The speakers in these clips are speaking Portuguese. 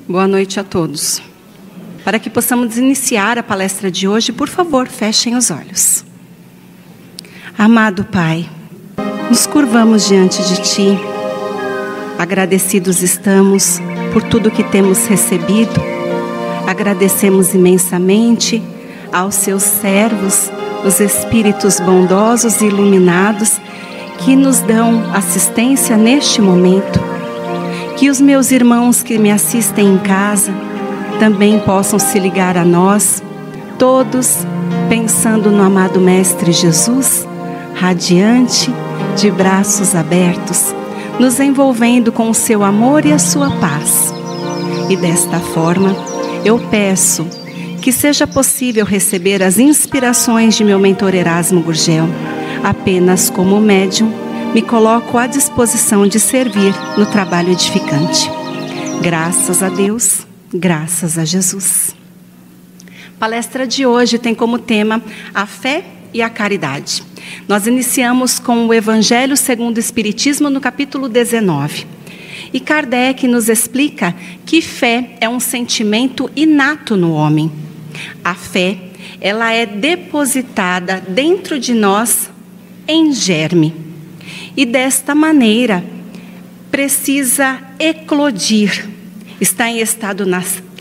Boa noite a todos. Para que possamos iniciar a palestra de hoje, por favor, fechem os olhos. Amado Pai, nos curvamos diante de Ti. Agradecidos estamos por tudo que temos recebido. Agradecemos imensamente aos Seus servos, os Espíritos bondosos e iluminados que nos dão assistência neste momento. Que os meus irmãos que me assistem em casa também possam se ligar a nós, todos pensando no amado Mestre Jesus, radiante, de braços abertos, nos envolvendo com o seu amor e a sua paz. E desta forma, eu peço que seja possível receber as inspirações de meu mentor Erasmo Gurgel. Apenas como médium, me coloco à disposição de servir no trabalho edificante. Graças a Deus, graças a Jesus. A palestra de hoje tem como tema a fé e a caridade. Nós iniciamos com o Evangelho segundo o Espiritismo no capítulo 19. E Kardec nos explica que fé é um sentimento inato no homem. A fé, ela é depositada dentro de nós em germe. E desta maneira, precisa eclodir. Está em estado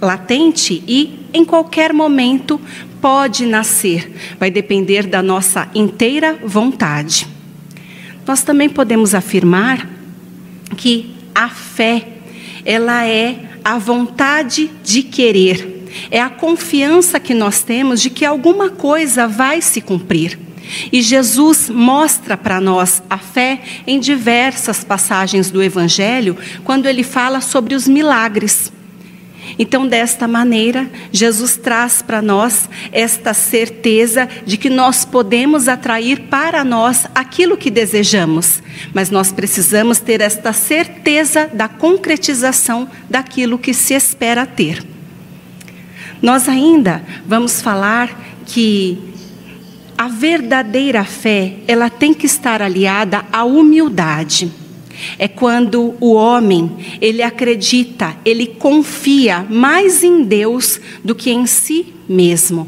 latente e, em qualquer momento, pode nascer. Vai depender da nossa inteira vontade. Nós também podemos afirmar que a fé, ela é a vontade de querer. É a confiança que nós temos de que alguma coisa vai se cumprir. E Jesus mostra para nós a fé em diversas passagens do Evangelho, quando ele fala sobre os milagres. Então, desta maneira, Jesus traz para nós esta certeza de que nós podemos atrair para nós aquilo que desejamos. Mas nós precisamos ter esta certeza da concretização daquilo que se espera ter. Nós ainda vamos falar que a verdadeira fé, ela tem que estar aliada à humildade. É quando o homem, ele acredita, ele confia mais em Deus do que em si mesmo.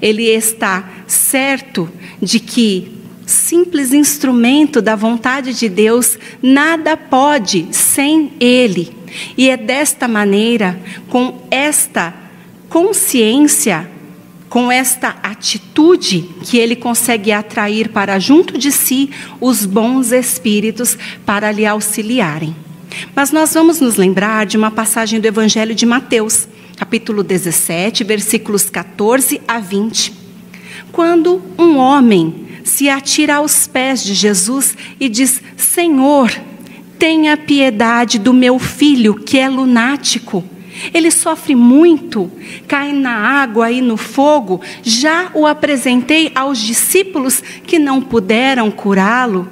Ele está certo de que, simples instrumento da vontade de Deus, nada pode sem Ele. E é desta maneira, com esta consciência, com esta atitude, que ele consegue atrair para junto de si os bons espíritos para lhe auxiliarem. Mas nós vamos nos lembrar de uma passagem do Evangelho de Mateus, capítulo 17, versículos 14 a 20. Quando um homem se atira aos pés de Jesus e diz: Senhor, tenha piedade do meu filho que é lunático. Ele sofre muito, cai na água e no fogo. Já o apresentei aos discípulos que não puderam curá-lo.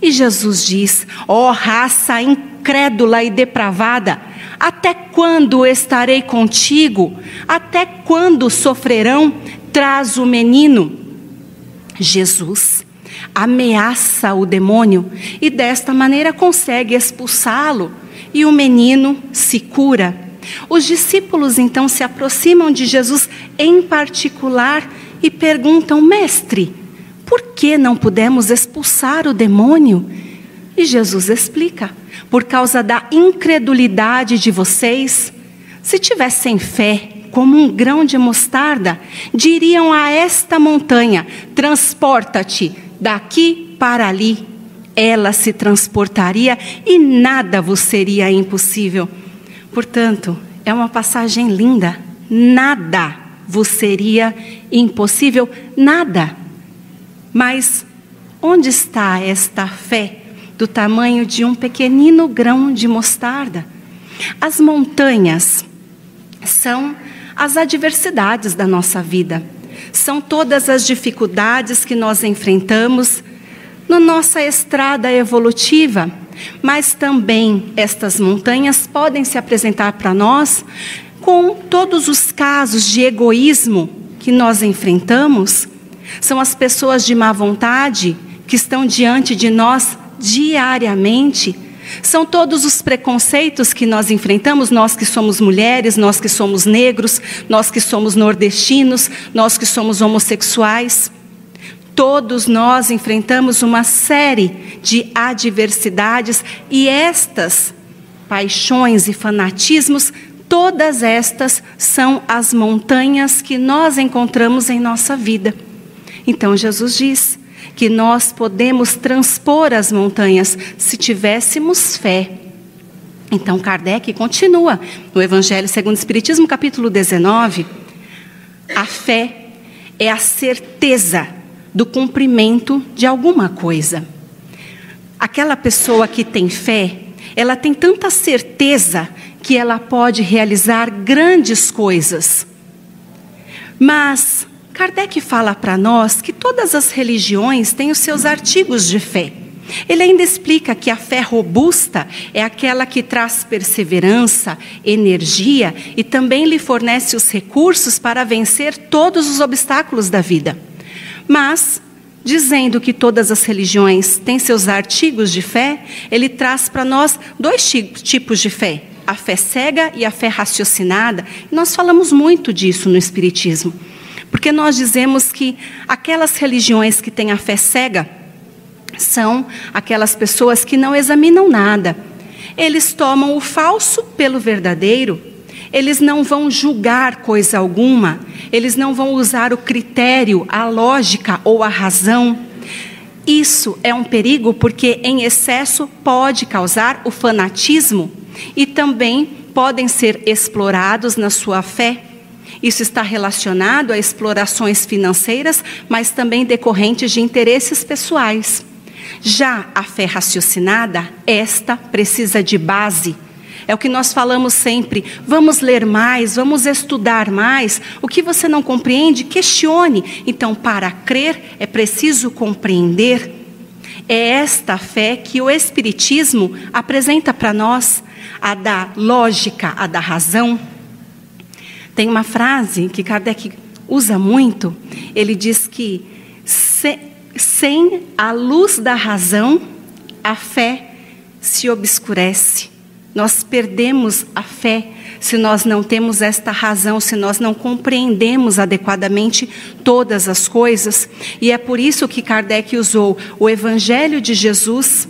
E Jesus diz: ó raça incrédula e depravada, até quando estarei contigo? Até quando sofrerão? Traz o menino. Jesus ameaça o demônio e desta maneira consegue expulsá-lo. E o menino se cura. Os discípulos então se aproximam de Jesus em particular e perguntam: Mestre, por que não pudemos expulsar o demônio? E Jesus explica: por causa da incredulidade de vocês. Se tivessem fé como um grão de mostarda, diriam a esta montanha: transporta-te daqui para ali. Ela se transportaria e nada vos seria impossível. Portanto, é uma passagem linda. Nada vos seria impossível, nada. Mas onde está esta fé do tamanho de um pequenino grão de mostarda? As montanhas são as adversidades da nossa vida. São todas as dificuldades que nós enfrentamos na nossa estrada evolutiva. Mas também estas montanhas podem se apresentar para nós com todos os casos de egoísmo que nós enfrentamos. São as pessoas de má vontade que estão diante de nós diariamente, São todos os preconceitos que nós enfrentamos, nós que somos mulheres, nós que somos negros, nós que somos nordestinos, nós que somos homossexuais. Todos nós enfrentamos uma série de adversidades e estas paixões e fanatismos, todas estas são as montanhas que nós encontramos em nossa vida. Então Jesus diz que nós podemos transpor as montanhas se tivéssemos fé. Então Kardec continua no Evangelho segundo o Espiritismo, capítulo 19. A fé é a certeza do cumprimento de alguma coisa. Aquela pessoa que tem fé, ela tem tanta certeza que ela pode realizar grandes coisas. Mas Kardec fala para nós que todas as religiões têm os seus artigos de fé. Ele ainda explica que a fé robusta é aquela que traz perseverança, energia e também lhe fornece os recursos para vencer todos os obstáculos da vida. Mas, dizendo que todas as religiões têm seus artigos de fé, ele traz para nós dois tipos de fé: a fé cega e a fé raciocinada. E nós falamos muito disso no Espiritismo. Porque nós dizemos que aquelas religiões que têm a fé cega são aquelas pessoas que não examinam nada. Eles tomam o falso pelo verdadeiro, eles não vão julgar coisa alguma, eles não vão usar o critério, a lógica ou a razão. Isso é um perigo porque em excesso pode causar o fanatismo e também podem ser explorados na sua fé. Isso está relacionado a explorações financeiras, mas também decorrentes de interesses pessoais. Já a fé raciocinada, esta precisa de base. É o que nós falamos sempre: vamos ler mais, vamos estudar mais. O que você não compreende, questione. Então, para crer, é preciso compreender. É esta fé que o Espiritismo apresenta para nós, a da lógica, a da razão. Tem uma frase que Kardec usa muito. Ele diz que sem a luz da razão, a fé se obscurece. Nós perdemos a fé se nós não temos esta razão, se nós não compreendemos adequadamente todas as coisas. E é por isso que Kardec usou o Evangelho de Jesus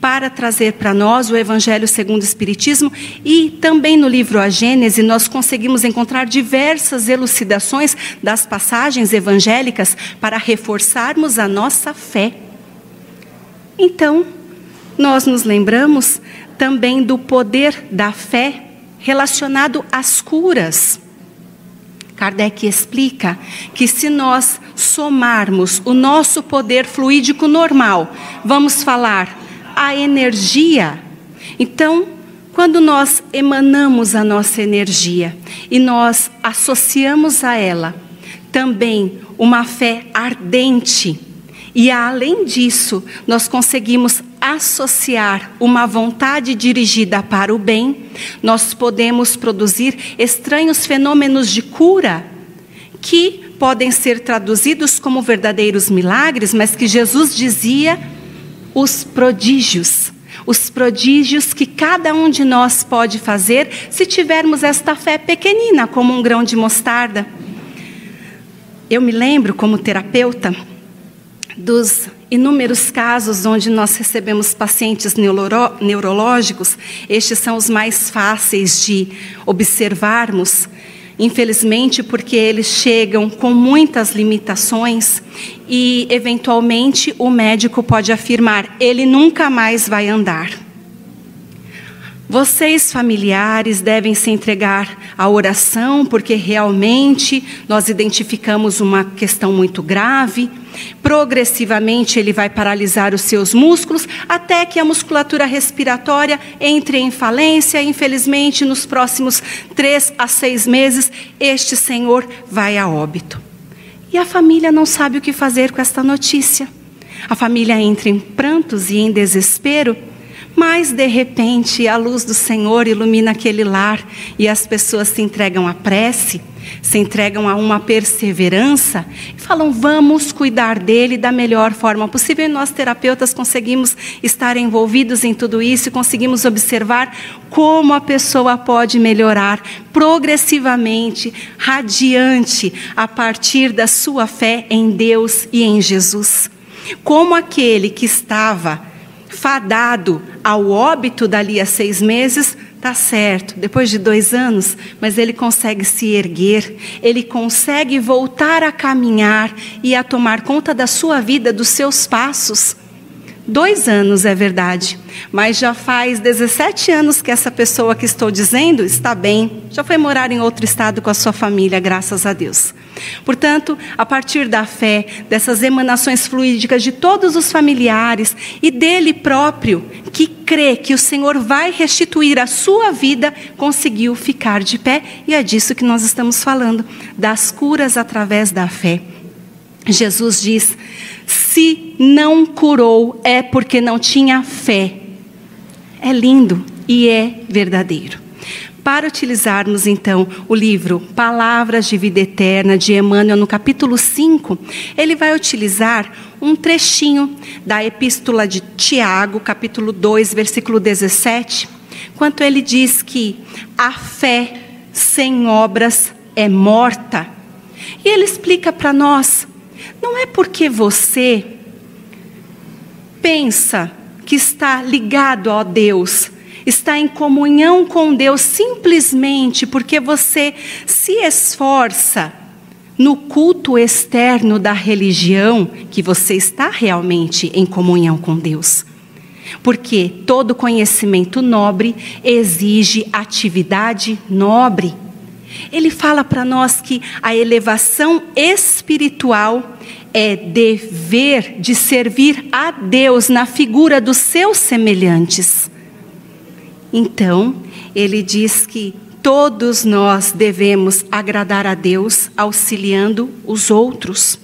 para trazer para nós o Evangelho segundo o Espiritismo, e também no livro A Gênese nós conseguimos encontrar diversas elucidações das passagens evangélicas para reforçarmos a nossa fé. Então, nós nos lembramos também do poder da fé relacionado às curas. Kardec explica que se nós somarmos o nosso poder fluídico normal, vamos falar a energia. Então, quando nós emanamos a nossa energia e nós associamos a ela também uma fé ardente, e além disso, nós conseguimos associar uma vontade dirigida para o bem, nós podemos produzir estranhos fenômenos de cura, que podem ser traduzidos como verdadeiros milagres, mas que Jesus dizia: os prodígios que cada um de nós pode fazer se tivermos esta fé pequenina, como um grão de mostarda. Eu me lembro, como terapeuta, dos inúmeros casos onde nós recebemos pacientes neurológicos. Estes são os mais fáceis de observarmos, infelizmente, porque eles chegam com muitas limitações e, eventualmente, o médico pode afirmar: ele nunca mais vai andar. Vocês, familiares, devem se entregar à oração, porque realmente nós identificamos uma questão muito grave. Progressivamente ele vai paralisar os seus músculos, até que a musculatura respiratória entre em falência. Infelizmente, nos próximos 3 a 6 meses, este senhor vai a óbito. E a família não sabe o que fazer com esta notícia. A família entra em prantos e em desespero. Mas de repente a luz do Senhor ilumina aquele lar e as pessoas se entregam à prece, se entregam a uma perseverança e falam: vamos cuidar dele da melhor forma possível. E nós terapeutas conseguimos estar envolvidos em tudo isso e conseguimos observar como a pessoa pode melhorar progressivamente, radiante, a partir da sua fé em Deus e em Jesus. Como aquele que estava fadado ao óbito dali a 6 meses, está certo, depois de 2 anos, mas ele consegue se erguer, ele consegue voltar a caminhar e a tomar conta da sua vida, dos seus passos. 2 anos é verdade, mas já faz 17 anos que essa pessoa que estou dizendo está bem, já foi morar em outro estado com a sua família, graças a Deus. Portanto, a partir da fé, dessas emanações fluídicas de todos os familiares e dele próprio, que crê que o Senhor vai restituir a sua vida, conseguiu ficar de pé, e é disso que nós estamos falando, das curas através da fé. Jesus diz: se não curou é porque não tinha fé. É lindo e é verdadeiro. Para utilizarmos então o livro Palavras de Vida Eterna de Emmanuel, no capítulo 5, ele vai utilizar um trechinho da Epístola de Tiago, capítulo 2, versículo 17, quando ele diz que a fé sem obras é morta. E ele explica para nós: não é porque você pensa que está ligado a Deus, está em comunhão com Deus, simplesmente porque você se esforça no culto externo da religião, que você está realmente em comunhão com Deus. Porque todo conhecimento nobre exige atividade nobre. Ele fala para nós que a elevação espiritual é dever de servir a Deus na figura dos seus semelhantes. Então, ele diz que todos nós devemos agradar a Deus auxiliando os outros.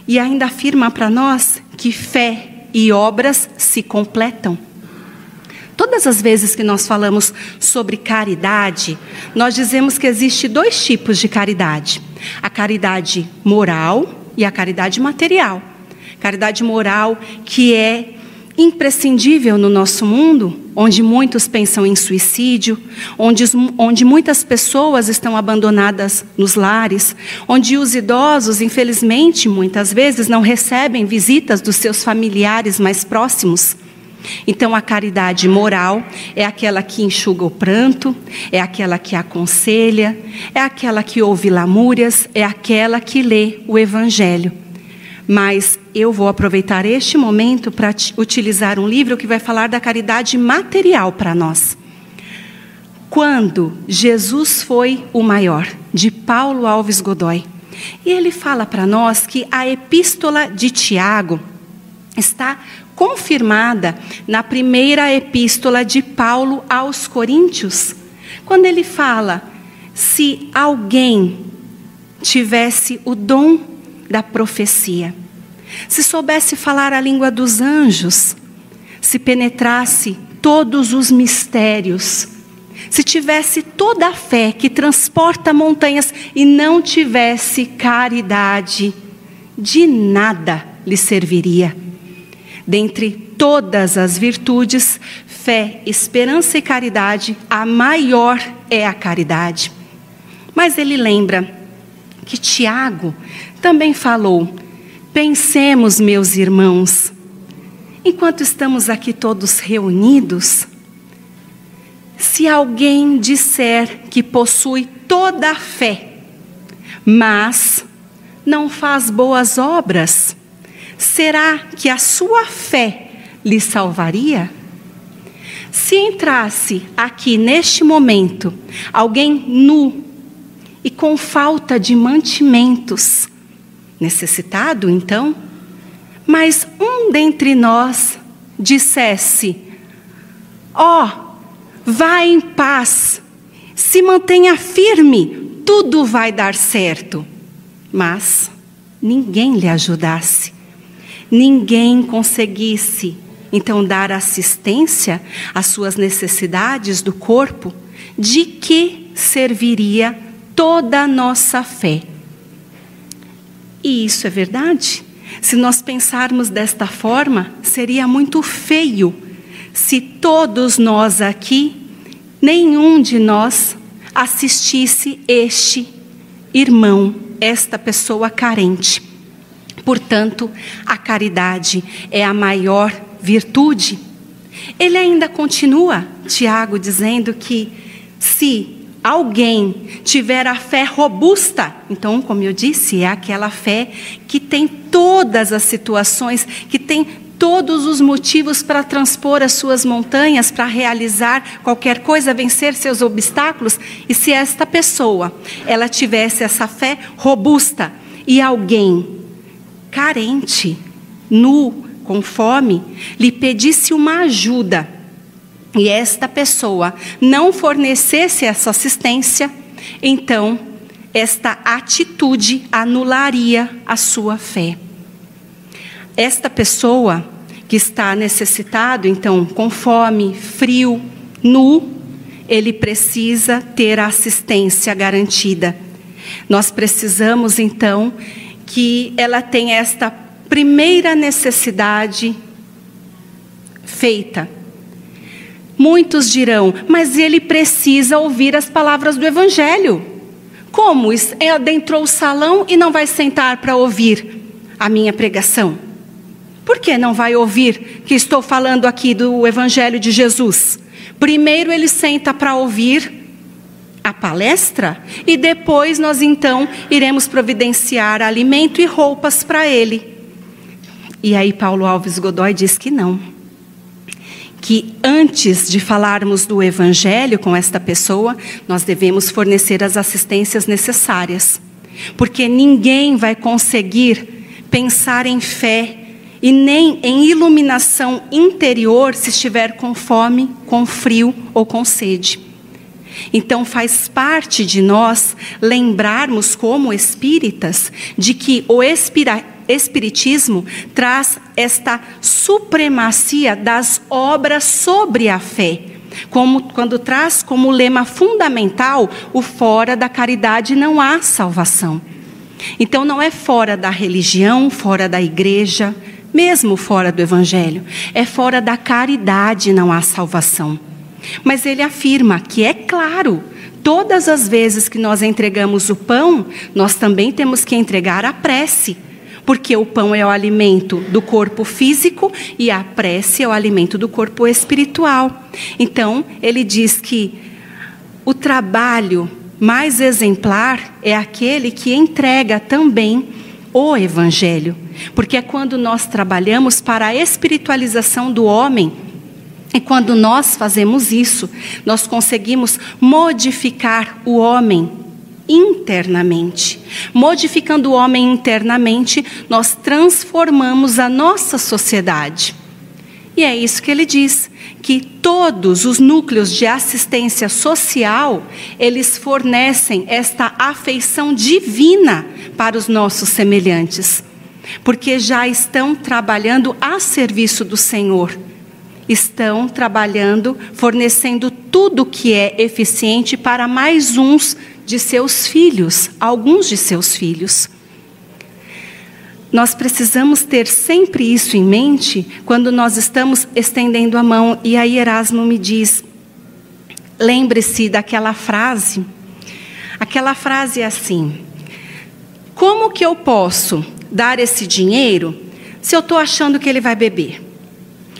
E ainda afirma para nós que fé e obras se completam. Todas as vezes que nós falamos sobre caridade, nós dizemos que existe 2 tipos de caridade: a caridade moral e a caridade material. Caridade moral, que é imprescindível no nosso mundo, onde muitos pensam em suicídio, onde muitas pessoas estão abandonadas nos lares, onde os idosos, infelizmente, muitas vezes não recebem visitas dos seus familiares mais próximos. Então, a caridade moral é aquela que enxuga o pranto, é aquela que aconselha, é aquela que ouve lamúrias, é aquela que lê o Evangelho. Mas eu vou aproveitar este momento para utilizar um livro que vai falar da caridade material para nós. Quando Jesus foi o maior, de Paulo Alves Godoy. E ele fala para nós que a Epístola de Tiago está confirmada na primeira epístola de Paulo aos Coríntios, quando ele fala: se alguém tivesse o dom da profecia, se soubesse falar a língua dos anjos, se penetrasse todos os mistérios, se tivesse toda a fé que transporta montanhas e não tivesse caridade, de nada lhe serviria. Dentre todas as virtudes, fé, esperança e caridade, a maior é a caridade. Mas ele lembra que Tiago também falou: pensemos, meus irmãos, enquanto estamos aqui todos reunidos, se alguém disser que possui toda a fé, mas não faz boas obras, será que a sua fé lhe salvaria? Se entrasse aqui neste momento alguém nu e com falta de mantimentos, necessitado então, mas um dentre nós dissesse: vá em paz, se mantenha firme, tudo vai dar certo. Mas ninguém lhe ajudasse, ninguém conseguisse então dar assistência às suas necessidades do corpo, de que serviria toda a nossa fé? E isso é verdade? Se nós pensarmos desta forma, seria muito feio se todos nós aqui, nenhum de nós assistisse este irmão, esta pessoa carente. Portanto, a caridade é a maior virtude. Ele ainda continua, Tiago, dizendo que se alguém tiver a fé robusta, então, como eu disse, é aquela fé que tem todas as situações, que tem todos os motivos para transpor as suas montanhas, para realizar qualquer coisa, vencer seus obstáculos. E se esta pessoa, ela tivesse essa fé robusta, e alguém carente, nu, com fome, lhe pedisse uma ajuda, e esta pessoa não fornecesse essa assistência, então esta atitude anularia a sua fé. Esta pessoa que está necessitado, então, com fome, frio, nu, ele precisa ter a assistência garantida. Nós precisamos, então, que ela tenha esta primeira necessidade feita. Muitos dirão, mas ele precisa ouvir as palavras do Evangelho. Como? Adentrou o salão e não vai sentar para ouvir a minha pregação? Por que não vai ouvir que estou falando aqui do Evangelho de Jesus? Primeiro ele senta para ouvir a palestra e depois nós então iremos providenciar alimento e roupas para ele. E aí Paulo Alves Godoy diz que não. Que antes de falarmos do Evangelho com esta pessoa, nós devemos fornecer as assistências necessárias. Porque ninguém vai conseguir pensar em fé e nem em iluminação interior se estiver com fome, com frio ou com sede. Então faz parte de nós lembrarmos como espíritas de que o Espiritismo traz esta supremacia das obras sobre a fé, quando traz como lema fundamental o fora da caridade não há salvação. Então não é fora da religião, fora da igreja, mesmo fora do Evangelho, é fora da caridade não há salvação. Mas ele afirma que é claro, todas as vezes que nós entregamos o pão, nós também temos que entregar a prece, porque o pão é o alimento do corpo físico e a prece é o alimento do corpo espiritual. Então, ele diz que o trabalho mais exemplar é aquele que entrega também o Evangelho, porque é quando nós trabalhamos para a espiritualização do homem. E quando nós fazemos isso, nós conseguimos modificar o homem internamente. Modificando o homem internamente, nós transformamos a nossa sociedade. E é isso que ele diz, que todos os núcleos de assistência social, eles fornecem esta afeição divina para os nossos semelhantes, porque já estão trabalhando a serviço do Senhor. Estão trabalhando, fornecendo tudo que é eficiente para mais uns de seus filhos, alguns de seus filhos. Nós precisamos ter sempre isso em mente quando nós estamos estendendo a mão. E aí Erasmo me diz, lembre-se daquela frase. Aquela frase é assim: como que eu posso dar esse dinheiro se eu estou achando que ele vai beber?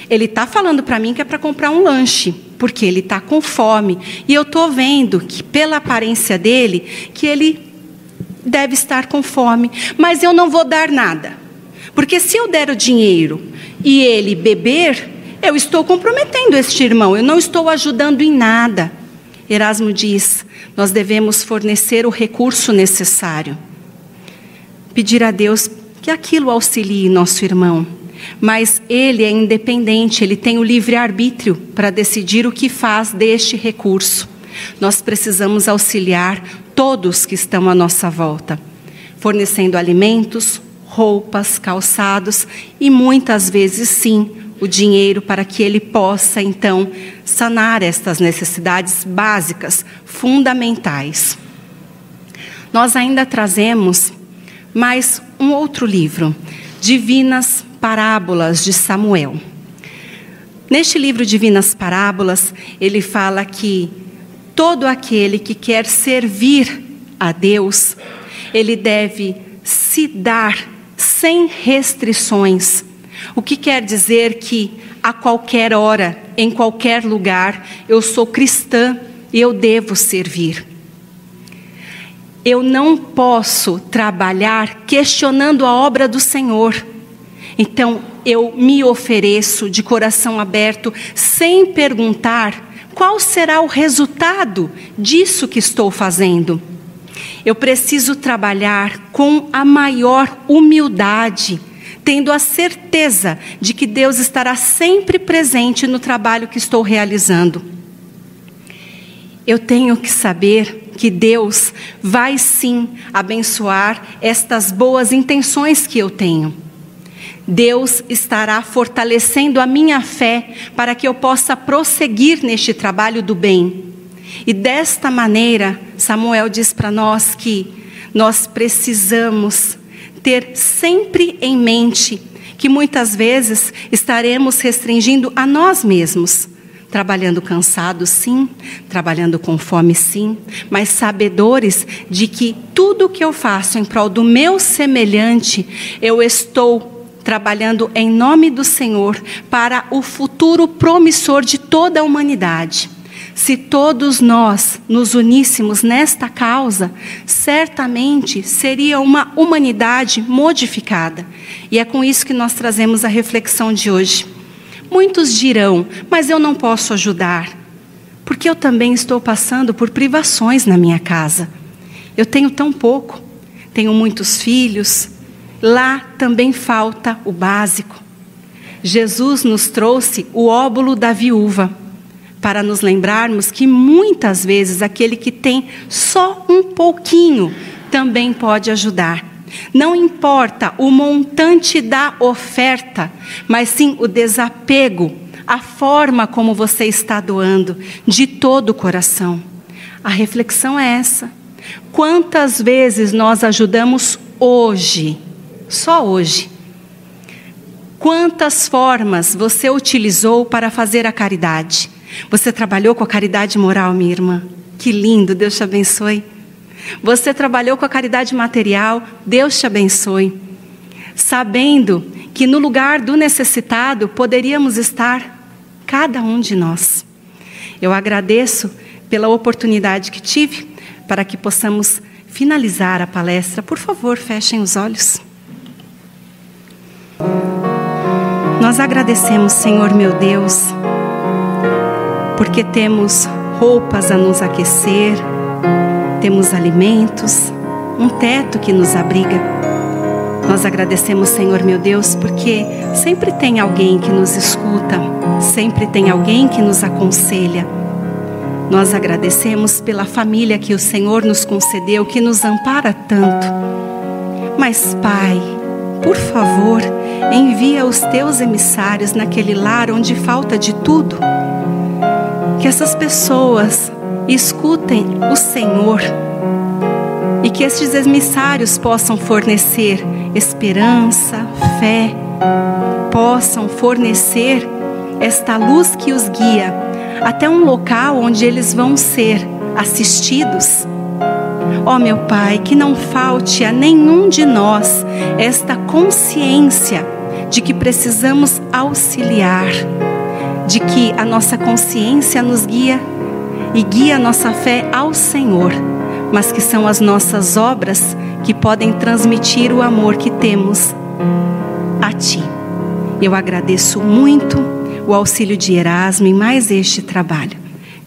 Ele está falando para mim que é para comprar um lanche, porque ele está com fome. E eu estou vendo que, pela aparência dele, que ele deve estar com fome. Mas eu não vou dar nada. Porque se eu der o dinheiro e ele beber, eu estou comprometendo este irmão. Eu não estou ajudando em nada. Erasmo diz, nós devemos fornecer o recurso necessário. Pedir a Deus que aquilo auxilie nosso irmão. Mas ele é independente, ele tem o livre-arbítrio para decidir o que faz deste recurso. Nós precisamos auxiliar todos que estão à nossa volta, fornecendo alimentos, roupas, calçados e muitas vezes, sim, o dinheiro para que ele possa, então, sanar estas necessidades básicas, fundamentais. Nós ainda trazemos mais um outro livro, Divinas Parábolas de Samuel. Neste livro Divinas Parábolas, ele fala que todo aquele que quer servir a Deus, ele deve se dar sem restrições. O que quer dizer que a qualquer hora, em qualquer lugar, eu sou cristã e eu devo servir. Eu não posso trabalhar questionando a obra do Senhor. Então, eu me ofereço de coração aberto, sem perguntar qual será o resultado disso que estou fazendo. Eu preciso trabalhar com a maior humildade, tendo a certeza de que Deus estará sempre presente no trabalho que estou realizando. Eu tenho que saber que Deus vai sim abençoar estas boas intenções que eu tenho. Deus estará fortalecendo a minha fé para que eu possa prosseguir neste trabalho do bem. E desta maneira, Samuel diz para nós que nós precisamos ter sempre em mente que muitas vezes estaremos restringindo a nós mesmos. Trabalhando cansados, sim. Trabalhando com fome, sim. Mas sabedores de que tudo que eu faço em prol do meu semelhante, eu estou trabalhando em nome do Senhor para o futuro promissor de toda a humanidade. Se todos nós nos uníssemos nesta causa, certamente seria uma humanidade modificada. E é com isso que nós trazemos a reflexão de hoje. Muitos dirão, mas eu não posso ajudar, porque eu também estou passando por privações na minha casa. Eu tenho tão pouco, tenho muitos filhos, lá também falta o básico. Jesus nos trouxe o óbolo da viúva, para nos lembrarmos que muitas vezes aquele que tem só um pouquinho também pode ajudar. Não importa o montante da oferta, mas sim o desapego, a forma como você está doando, de todo o coração. A reflexão é essa. Quantas vezes nós ajudamos hoje? Só hoje. Quantas formas você utilizou para fazer a caridade? Você trabalhou com a caridade moral, minha irmã? Que lindo, Deus te abençoe. Você trabalhou com a caridade material, Deus te abençoe. Sabendo que no lugar do necessitado poderíamos estar cada um de nós. Eu agradeço pela oportunidade que tive para que possamos finalizar a palestra. Por favor, fechem os olhos. Nós agradecemos, Senhor meu Deus, porque temos roupas a nos aquecer, temos alimentos, um teto que nos abriga. Nós agradecemos, Senhor meu Deus, porque sempre tem alguém que nos escuta, sempre tem alguém que nos aconselha. Nós agradecemos pela família que o Senhor nos concedeu, que nos ampara tanto. Mas, Pai, por favor, envia os teus emissários naquele lar onde falta de tudo. Que essas pessoas escutem o Senhor e que estes emissários possam fornecer esperança, fé, possam fornecer esta luz que os guia até um local onde eles vão ser assistidos. Ó meu Pai, que não falte a nenhum de nós esta consciência de que precisamos auxiliar, de que a nossa consciência nos guia e guia a nossa fé ao Senhor, mas que são as nossas obras que podem transmitir o amor que temos a Ti. Eu agradeço muito o auxílio de Erasmo em mais este trabalho.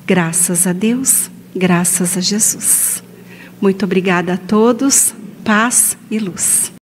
Graças a Deus, graças a Jesus. Muito obrigada a todos, paz e luz.